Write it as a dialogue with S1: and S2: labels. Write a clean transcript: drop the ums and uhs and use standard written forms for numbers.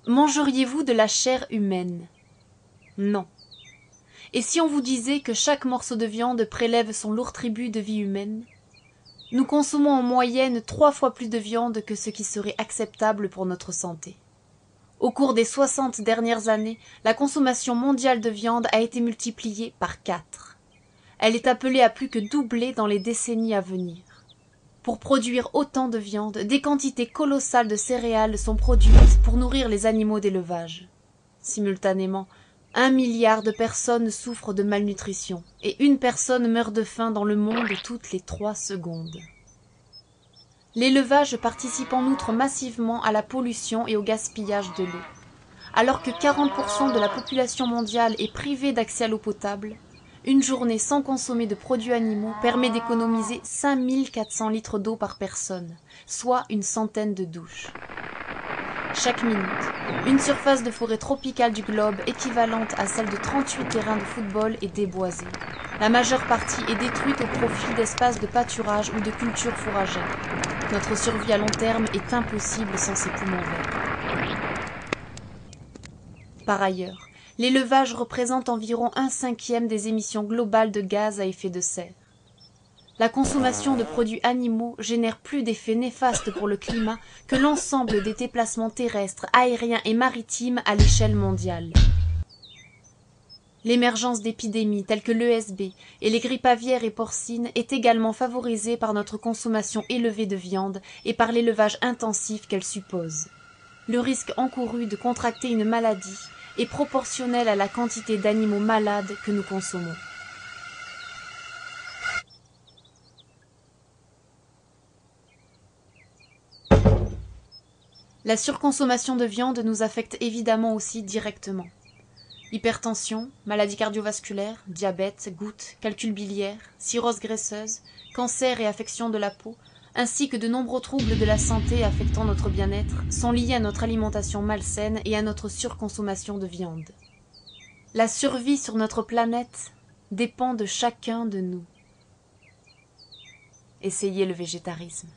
S1: Mangeriez-vous de la chair humaine? Non. Et si on vous disait que chaque morceau de viande prélève son lourd tribut de vie humaine? Nous consommons en moyenne 3 fois plus de viande que ce qui serait acceptable pour notre santé. Au cours des 60 dernières années, la consommation mondiale de viande a été multipliée par 4. Elle est appelée à plus que doubler dans les décennies à venir. Pour produire autant de viande, des quantités colossales de céréales sont produites pour nourrir les animaux d'élevage. Simultanément, 1 milliard de personnes souffrent de malnutrition et 1 personne meurt de faim dans le monde toutes les 3 secondes. L'élevage participe en outre massivement à la pollution et au gaspillage de l'eau. Alors que 40% de la population mondiale est privée d'accès à l'eau potable, une journée sans consommer de produits animaux permet d'économiser 5400 litres d'eau par personne, soit une centaine de douches. Chaque minute, une surface de forêt tropicale du globe équivalente à celle de 38 terrains de football est déboisée. La majeure partie est détruite au profit d'espaces de pâturage ou de cultures fourragères. Notre survie à long terme est impossible sans ces poumons verts. Par ailleurs, l'élevage représente environ 1/5 des émissions globales de gaz à effet de serre. La consommation de produits animaux génère plus d'effets néfastes pour le climat que l'ensemble des déplacements terrestres, aériens et maritimes à l'échelle mondiale. L'émergence d'épidémies telles que l'ESB et les grippes aviaires et porcines est également favorisée par notre consommation élevée de viande et par l'élevage intensif qu'elle suppose. Le risque encouru de contracter une maladie est proportionnel à la quantité d'animaux malades que nous consommons. La surconsommation de viande nous affecte évidemment aussi directement. Hypertension, maladies cardiovasculaires, diabète, gouttes, calcul biliaire, cirrhose graisseuse, cancer et affections de la peau, ainsi que de nombreux troubles de la santé affectant notre bien-être, sont liés à notre alimentation malsaine et à notre surconsommation de viande. La survie sur notre planète dépend de chacun de nous. Essayez le végétarisme.